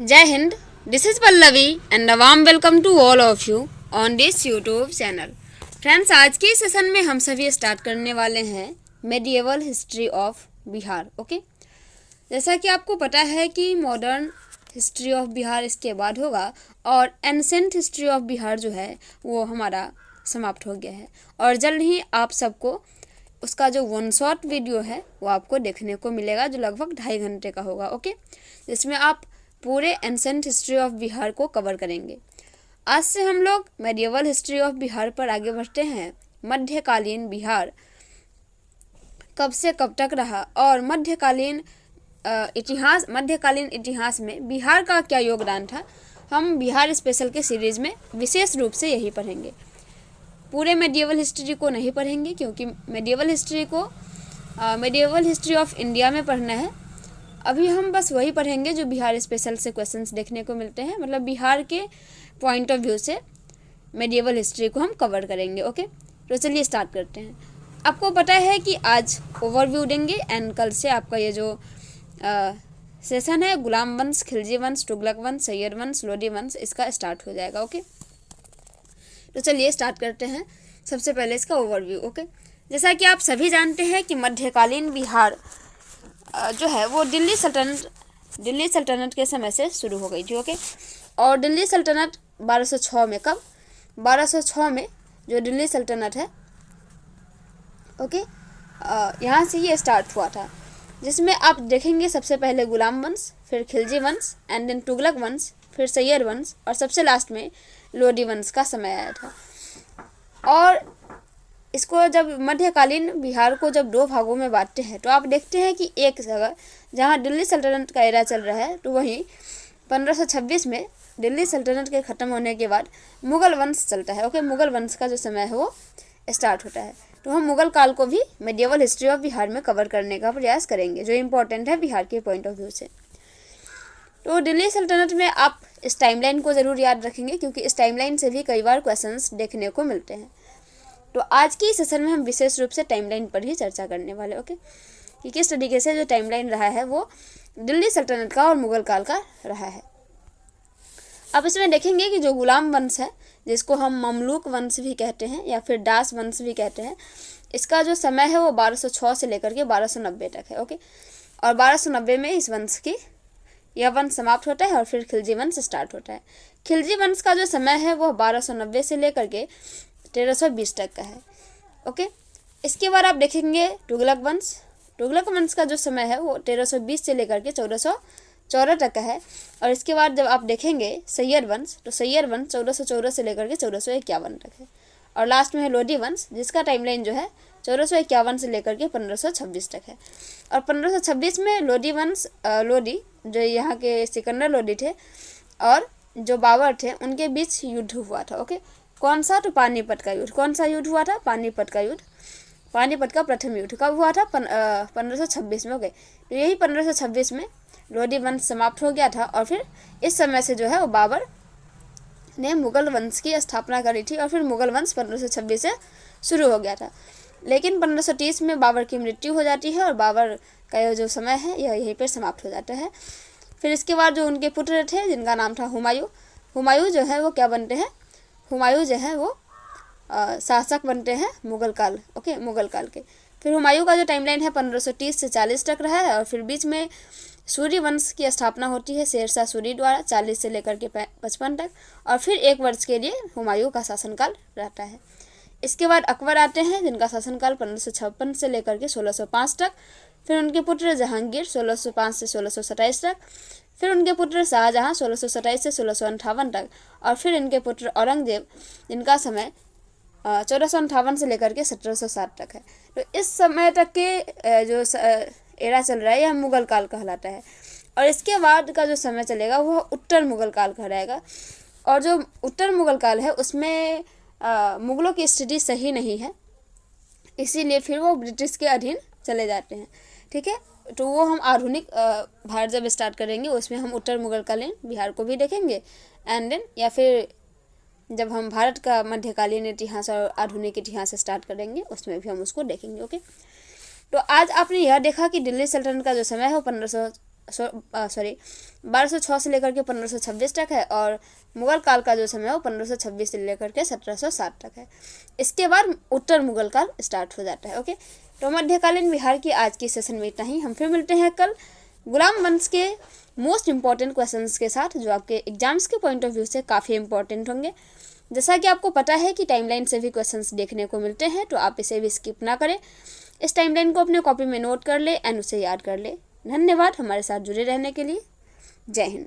Jai Hind, this is Pallavi and a warm welcome to all of you on this YouTube channel. Friends, आज के session में हम सभी start करने वाले हैं medieval history of Bihar. Okay, जैसा कि आपको पता है कि मॉडर्न हिस्ट्री ऑफ बिहार इसके बाद होगा और एंसेंट हिस्ट्री ऑफ बिहार जो है वो हमारा समाप्त हो गया है और जल्द ही आप सबको उसका जो वन शॉट वीडियो है वो आपको देखने को मिलेगा जो लगभग 2.5 घंटे का होगा. ओके, जिसमें आप पूरे एंसेंट हिस्ट्री ऑफ बिहार को कवर करेंगे. आज से हम लोग मेडिएवल हिस्ट्री ऑफ बिहार पर आगे बढ़ते हैं. मध्यकालीन बिहार कब से कब तक रहा और मध्यकालीन इतिहास में बिहार का क्या योगदान था, हम बिहार स्पेशल के सीरीज़ में विशेष रूप से यही पढ़ेंगे. पूरे मेडिएवल हिस्ट्री को नहीं पढ़ेंगे क्योंकि मेडिएवल हिस्ट्री ऑफ इंडिया में पढ़ना है. अभी हम बस वही पढ़ेंगे जो बिहार स्पेशल से क्वेश्चंस देखने को मिलते हैं, मतलब बिहार के पॉइंट ऑफ व्यू से मेडिएवल हिस्ट्री को हम कवर करेंगे. ओके, तो चलिए स्टार्ट करते हैं. आपको पता है कि आज ओवरव्यू देंगे एंड कल से आपका ये जो सेशन है गुलाम वंश, खिलजी वंश, तुगलक वंश, सैयद वंश, लोदी वंश, इसका स्टार्ट हो जाएगा. ओके, तो चलिए स्टार्ट करते हैं. सबसे पहले इसका ओवरव्यू. ओके, जैसा कि आप सभी जानते हैं कि मध्यकालीन बिहार जो है वो दिल्ली सल्तनत के समय से शुरू हो गई थी. ओके, और दिल्ली सल्तनत 1206 में, कब 1206 में जो दिल्ली सल्तनत है, ओके, यहाँ से ये स्टार्ट हुआ था, जिसमें आप देखेंगे सबसे पहले गुलाम वंश, फिर खिलजी वंश एंड देन तुगलक वंश, फिर सैयद वंश और सबसे लास्ट में लोदी वंश का समय आया था. और इसको जब मध्यकालीन बिहार को जब 2 भागों में बांटते हैं तो आप देखते हैं कि एक जगह जहाँ दिल्ली सल्तनत का एरा चल रहा है तो वहीं 1526 में दिल्ली सल्तनत के ख़त्म होने के बाद मुग़ल वंश चलता है. ओके, मुग़ल वंश का जो समय है वो स्टार्ट होता है. तो हम मुग़ल काल को भी मेडिएवल हिस्ट्री ऑफ बिहार में कवर करने का प्रयास करेंगे जो इम्पोर्टेंट है बिहार के पॉइंट ऑफ व्यू से. तो दिल्ली सल्तनत में आप इस टाइमलाइन को ज़रूर याद रखेंगे क्योंकि इस टाइमलाइन से भी कई बार क्वेश्चंस देखने को मिलते हैं. तो आज की सेशन में हम विशेष रूप से टाइमलाइन पर ही चर्चा करने वाले. ओके, कि किस तरीके से जो टाइमलाइन रहा है वो दिल्ली सल्तनत का और मुग़ल काल का रहा है. अब इसमें देखेंगे कि जो गुलाम वंश है, जिसको हम ममलूक वंश भी कहते हैं या फिर दास वंश भी कहते हैं, इसका जो समय है वो 1206 से लेकर के 1290 तक है. ओके, और 1290 में इस वंश की यह वंश समाप्त होता है और फिर खिलजी वंश स्टार्ट होता है. खिलजी वंश का जो समय है वो 1290 से लेकर के 1320 तक का है. ओके, इसके बाद आप देखेंगे तुगलक वंश का जो समय है वो 1320 से लेकर के 1414 तक का है. और इसके बाद जब आप देखेंगे सैयद वंश, तो सैयद वंश 1414 से लेकर के 1451 तक है. और लास्ट में है लोदी वंश, जिसका टाइमलाइन जो है 1451 से लेकर के 1526 तक है. और 1526 में लोदी जो यहाँ के सिकंदर लोदी थे और जो बाबर थे उनके बीच युद्ध हुआ था. ओके, कौन सा? तो पानीपत का युद्ध. कौन सा युद्ध हुआ था? पानीपत का युद्ध. पानीपत का प्रथम युद्ध कब हुआ था? 1526 में. ओके, तो यही 1526 में लोदी वंश समाप्त हो गया था और फिर इस समय से जो है वो बाबर ने मुग़ल वंश की स्थापना करी थी और फिर मुग़ल वंश 1526 से शुरू हो गया था. लेकिन 1530 में बाबर की मृत्यु हो जाती है और बाबर का जो समय है यह यहीं पर समाप्त हो जाता है. फिर इसके बाद जो उनके पुत्र थे जिनका नाम था हुमायूं जो है वो क्या बनते हैं? हुमायूं जो है वो शासक बनते हैं मुग़ल काल. ओके, मुग़ल काल के. फिर हुमायूं का जो टाइमलाइन है 1530 से 40 तक रहा है और फिर बीच में सूरी वंश की स्थापना होती है शेरशाह सूरी द्वारा 40 से लेकर के 55 तक और फिर 1 वर्ष के लिए हुमायूं का शासनकाल रहता है. इसके बाद अकबर आते हैं जिनका शासनकाल 1556 से लेकर के 1605 तक. फिर उनके पुत्र जहांगीर 1605 से 1627 तक. फिर उनके पुत्र शाहजहां 1627 से 1658 तक. और फिर इनके पुत्र औरंगजेब जिनका समय 1458 से लेकर के 1707 तक है. तो इस समय तक के जो एरा चल रहा है यह मुग़ल काल कहलाता है. और इसके बाद का जो समय चलेगा वह उत्तर मुग़ल काल कहलाएगा. और जो उत्तर मुग़ल काल है उसमें मुग़लों की स्थिति सही नहीं है, इसीलिए फिर वो ब्रिटिश के अधीन चले जाते हैं. ठीक है, तो वो हम आधुनिक भारत जब स्टार्ट करेंगे उसमें हम उत्तर मुग़ल कालीन बिहार को भी देखेंगे एंड देन या फिर जब हम भारत का मध्यकालीन इतिहास और आधुनिक इतिहास स्टार्ट करेंगे उसमें भी हम उसको देखेंगे. ओके, तो आज आपने यह देखा कि दिल्ली सल्तनत का जो समय है वो 1206 से लेकर के 1526 तक है, और मुगल काल का जो समय है वो 1526 से लेकर के 1760 तक है। इसके बाद उत्तर मुगल काल स्टार्ट हो जाता है। ओके, तो मध्यकालीन बिहार की आज की सेशन में इतना ही। हम फिर मिलते हैं कल गुलाम वंश के मोस्ट इंपॉर्टेंट क्वेश्चंस के साथ, जो आपके एग्जाम्स के पॉइंट ऑफ व्यू से काफ़ी इंपॉर्टेंट होंगे। जैसा कि आपको पता है कि टाइमलाइन से भी क्वेश्चंस देखने को मिलते हैं, तो आप इसे भी स्किप ना करें। इस टाइमलाइन को अपने कॉपी में नोट कर ले एंड उसे याद कर ले। धन्यवाद हमारे साथ जुड़े रहने के लिए। जय हिंद।